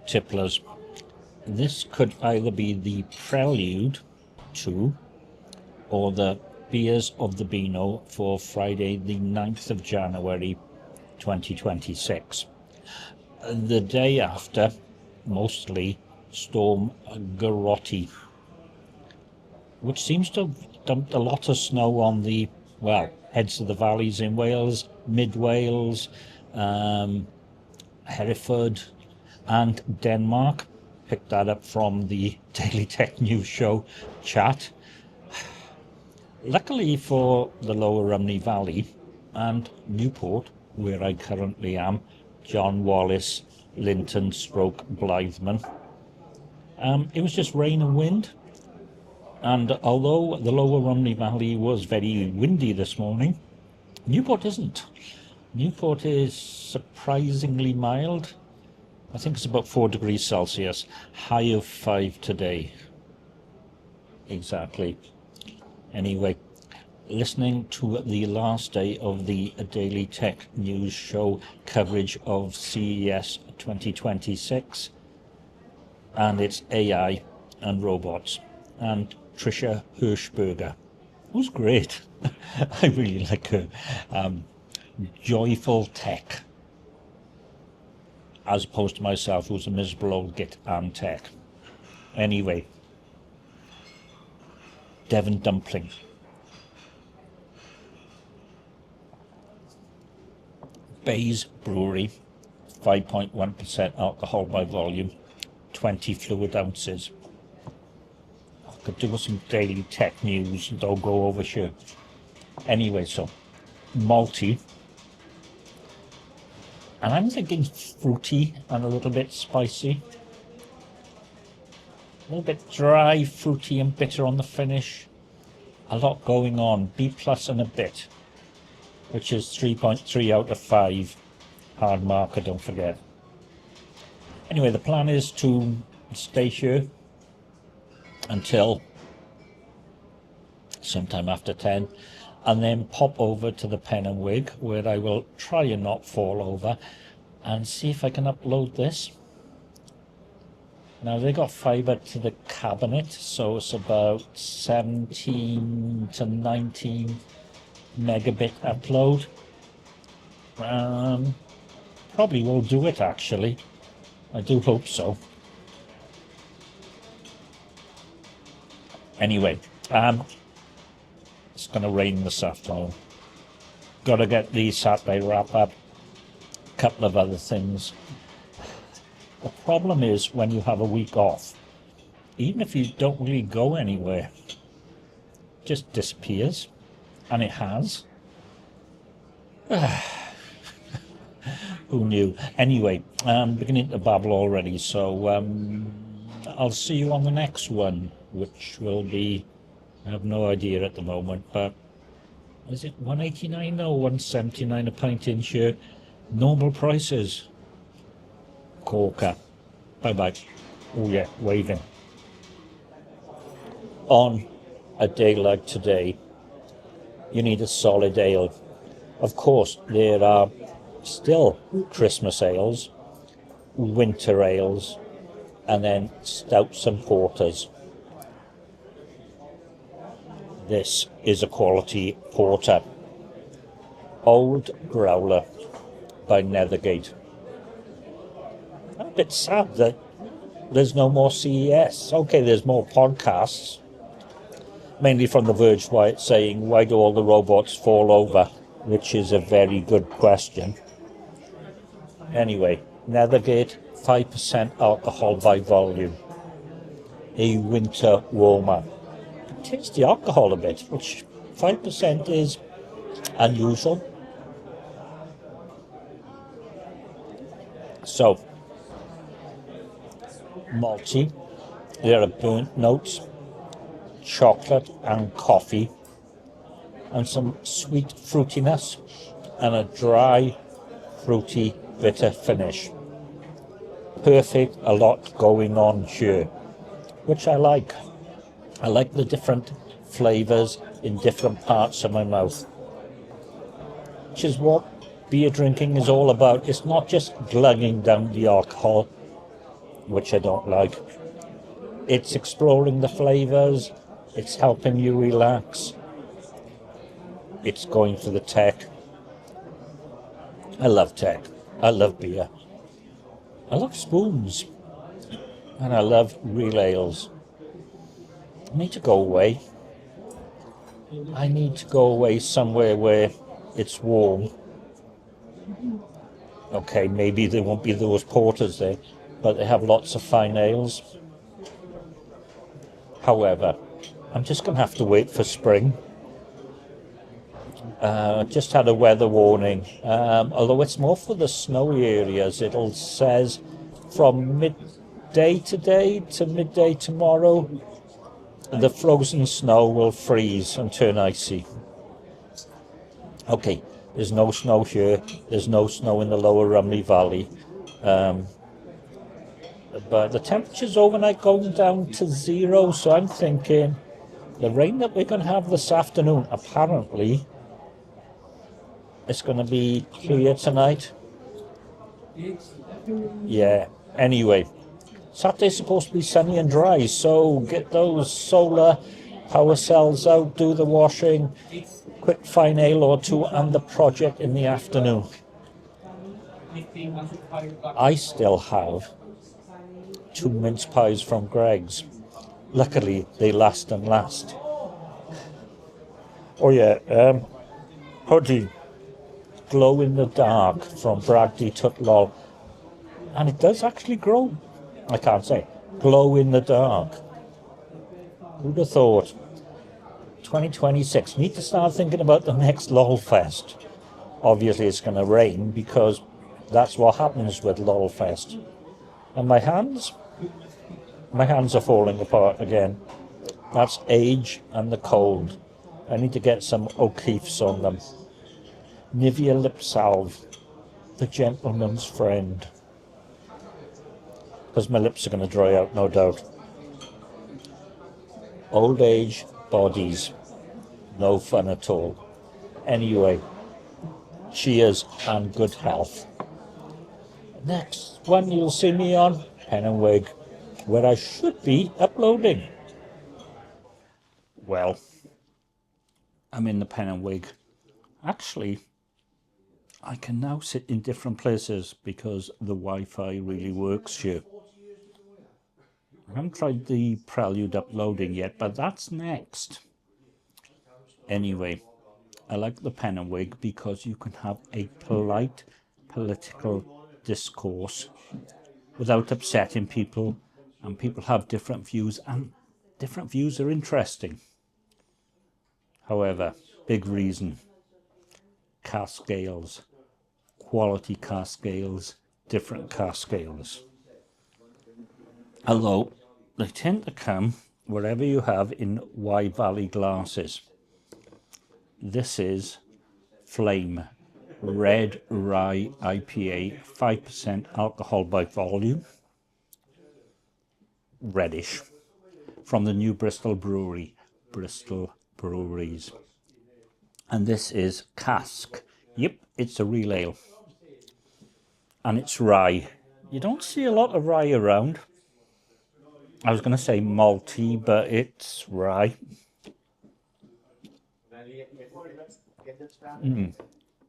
tipplers. This could either be the prelude to or the beers of the Beano for Friday the 9th of January 2026. The day after, mostly Storm Goretti, which seems to have dumped a lot of snow on the, heads of the valleys in Wales, mid-Wales, Hereford and Denmark. Picked that up from the Daily Tech News Show chat. Luckily for the Lower Rhymney Valley and Newport, where I currently am, John Wallace, Linton stroke Blytheman, it was just rain and wind. And although the Lower Rhymney Valley was very windy this morning, Newport isn't. Newport is surprisingly mild. I think it's about 4 degrees Celsius, high of 5 today. Exactly. Anyway, listening to the last day of the Daily Tech News Show coverage of CES 2026 and its AI and robots, and Trisha Hirschberger, who's great. I really like her. Joyful tech, as opposed to myself, who's a miserable old git and tech. Anyway, Devon Dumpling. Bayes Brewery, 5.1% alcohol by volume, 20 fluid ounces. I could do with some Daily Tech News, don't go over here. Anyway, so malty. And I'm thinking fruity and a little bit spicy. A little bit dry, fruity and bitter on the finish. A lot going on. B plus and a bit, which is 3.3 out of 5. Hard marker, don't forget. Anyway, the plan is to stay here until sometime after 10. And then pop over to the Pen and Wig, where I will try and not fall over, and see if I can upload this. Now, they got fibre to the cabinet, so it's about 17 to 19 megabit upload. Probably will do it, actually. I do hope so. Anyway, it's going to rain this afternoon. Got to get the Saturday wrap up. A couple of other things. The problem is when you have a week off, even if you don't really go anywhere, it just disappears. And it has. Who knew? Anyway, I'm beginning to babble already, so I'll see you on the next one, which will be, I have no idea at the moment, but is it 189 or 179 a pint in here? Normal prices. Corker. Bye-bye. Oh yeah, waving. On a day like today, you need a solid ale. Of course, there are still Christmas ales, winter ales, and then stouts and porters. This is a quality porter. Old Growler by Nethergate. I'm a bit sad that there's no more CES. Okay, there's more podcasts, mainly from The Verge, Wyatt saying, why do all the robots fall over? Which is a very good question. Anyway, Nethergate, 5% alcohol by volume. A winter warmer. Taste the alcohol a bit, which 5% is unusual. So, malty. There are burnt notes, chocolate and coffee, and some sweet fruitiness, and a dry, fruity, bitter finish. Perfect, a lot going on here, which I like. I like the different flavours in different parts of my mouth, which is what beer drinking is all about. It's not just glugging down the alcohol, which I don't like. It's exploring the flavours, it's helping you relax, it's going for the tech. I love tech, I love beer, I love spoons, and I love real ales. I need to go away. I need to go away somewhere where it's warm. Okay, maybe there won't be those porters there, but they have lots of fine ales. However, I'm just going to have to wait for spring. Just had a weather warning, although it's more for the snowy areas. It'll says from midday today to midday tomorrow, the frozen snow will freeze and turn icy. Okay, there's no snow here. There's no snow in the lower Rumley Valley. But the temperature's overnight going down to 0, so I'm thinking the rain that we're going to have this afternoon, apparently, it's going to be clear tonight. Yeah, anyway, Saturday's supposed to be sunny and dry, so get those solar power cells out, do the washing, quick fine ale or two, and the project in the afternoon. I still have 2 mince pies from Greg's. Luckily, they last and last. Oh yeah, hoodie, glow in the dark from Bragdy Tutlol. And it does actually grow. I can't say. Glow in the dark. Who'd have thought? 2026. Need to start thinking about the next LOLfest. Obviously it's going to rain because that's what happens with LOLfest. And my hands are falling apart again. That's age and the cold. I need to get some O'Keeffe's on them. Nivea lip salve, the gentleman's friend. Because my lips are going to dry out, no doubt. Old age bodies, no fun at all. Anyway, cheers and good health. Next one you'll see me on Pen and Wig, where I should be uploading. Well, I'm in the Pen and Wig. Actually, I can now sit in different places because the Wi-Fi really works here. I haven't tried the Prelude uploading yet, but that's next. Anyway, I like the Pen and Wig because you can have a polite political discourse without upsetting people, and people have different views, and different views are interesting. However, big reason, Cask Ales, quality Cask Ales, different Cask Ales. Although they tend to come wherever you have in Wye Valley glasses. This is Flame Red Rye IPA, 5% alcohol by volume, reddish, from the new Bristol Brewery, Bristol Breweries. And this is Cask. Yep, it's a real ale. And it's rye. You don't see a lot of rye around. I was going to say malty, but it's rye.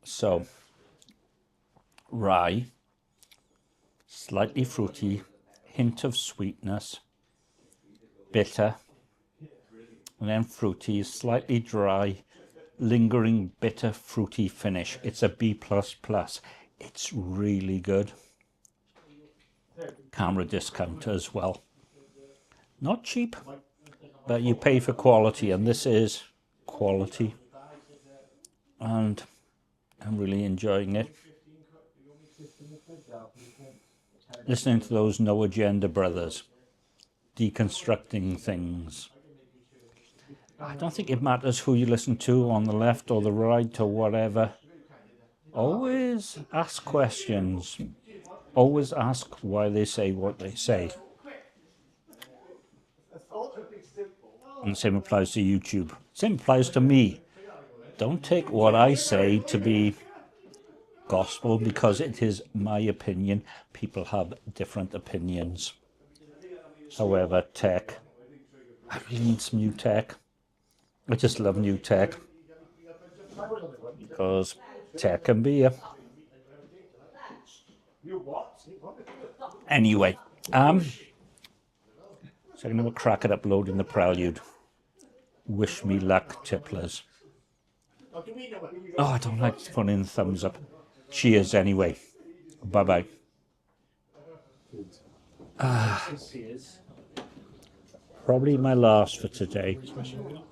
So, rye, slightly fruity, hint of sweetness, bitter, and then fruity, slightly dry, lingering bitter fruity finish. It's a B++. It's really good. Camera discount as well. Not cheap, but you pay for quality, and this is quality. And I'm really enjoying it. Listening to those No Agenda brothers, deconstructing things. I don't think it matters who you listen to, on the left or the right or whatever. Always ask questions. Always ask why they say what they say. And the same applies to YouTube. Same applies to me. Don't take what I say to be gospel because it is my opinion. People have different opinions. However, tech, I really need some new tech. I just love new tech because tech and beer. Anyway, so I'm going to have a crack at uploading the Prelude. Wish me luck, tipplers. Oh, I don't like putting in thumbs up. Cheers anyway. Bye-bye. Probably my last for today.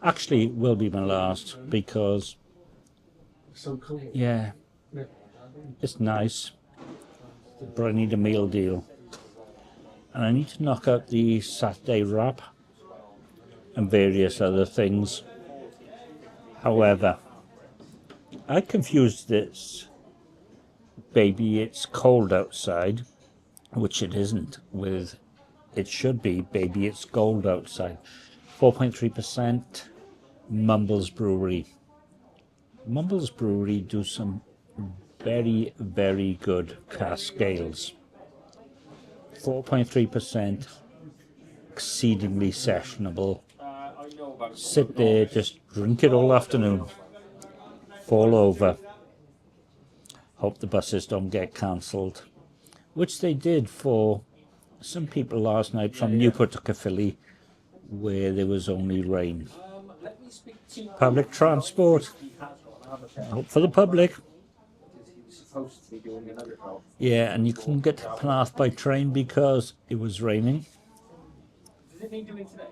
Actually, it will be my last because, yeah, it's nice, but I need a meal deal. And I need to knock out the Saturday wrap and various other things. However, I confused this Baby It's Cold Outside, which it isn't, with it should be Baby It's Gold Outside. 4.3% Mumbles Brewery. Mumbles Brewery do some very, very good cask ales. 4.3%, exceedingly sessionable. Sit there, just drink it all afternoon. Fall over. Hope the buses don't get cancelled, which they did for some people last night from Newport to Caerphilly, where there was only rain. Public transport. Hope for the public. Yeah, and you couldn't get to Penarth by train because it was raining.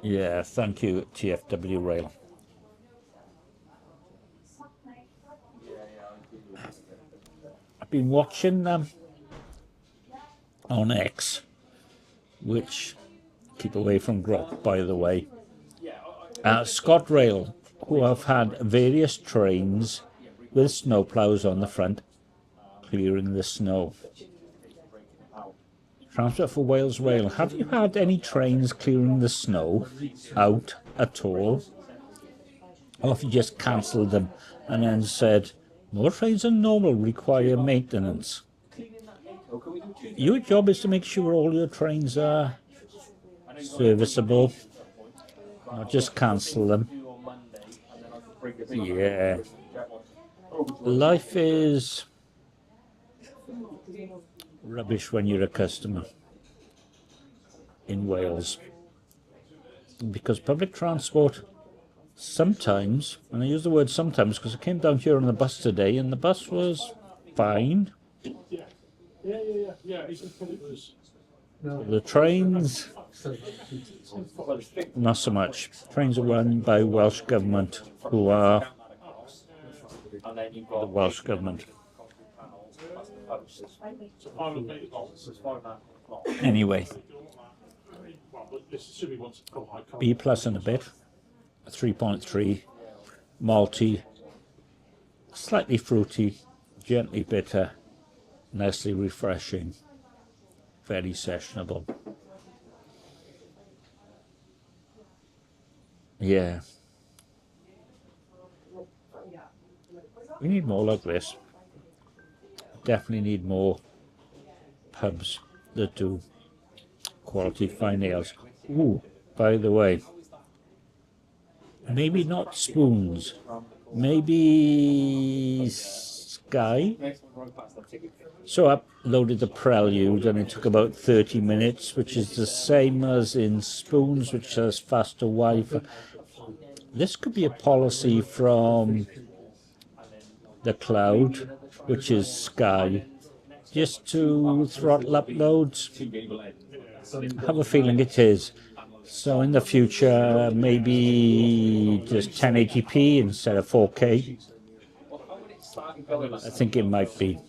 Yeah, thank you, TFW Rail. I've been watching them on X, which, keep away from Grok, by the way. ScotRail, who have had various trains with snowplows on the front, clearing the snow. Transport for Wales Rail, have you had any trains clearing the snow out at all? Or have you just cancelled them and then said, more trains than normal require maintenance? Your job is to make sure all your trains are serviceable, not just cancel them. Yeah. Life is rubbish when you're a customer in Wales, because public transport sometimes, and I use the word sometimes because I came down here on the bus today and the bus was fine. The trains, not so much. Trains are run by Welsh Government, who are the Welsh Government. Anyway, B plus and a bit, 3.3, malty, slightly fruity, gently bitter, nicely refreshing, very sessionable. Yeah. We need more like this. Definitely need more pubs that do quality fine ales. Ooh, by the way, maybe not spoons, maybe Sky. So I uploaded the Prelude and it took about 30 minutes, which is the same as in spoons, which has faster Wi-Fi. This could be a policy from the cloud, which is Sky, just to throttle uploads. I have a feeling it is. So in the future, maybe just 1080p instead of 4K. I think it might be.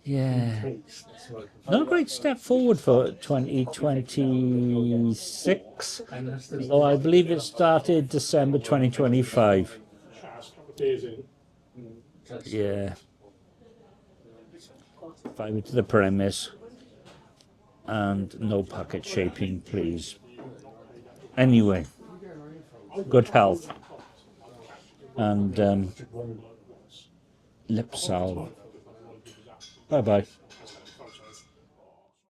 Yeah. Not a great step forward for 2026, though I believe it started December 2025. Yeah. Fiber to the premise and no packet shaping, please. Anyway, good health and lip salve. Bye bye.